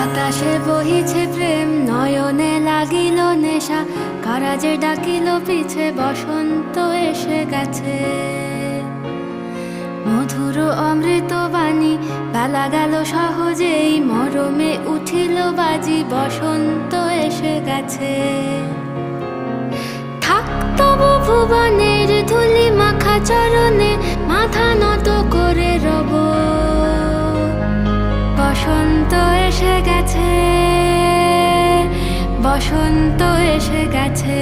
বাতাসে বহিছে প্রেম, নয়নে লাগিল নেশা, কারাজে ডাকিল পিছে, বসন্ত এসে গেছে। মধুর অমৃত বাণী, বেলা গেল সহজেই, মরমে উঠিল বাজি, বসন্ত এসে গেছে। থাক তবু ভুবনের ধুলি মাখা চরণে, মাথা নত করে রব। বসন্ত এসে গেছে, বসন্ত এসে গেছে।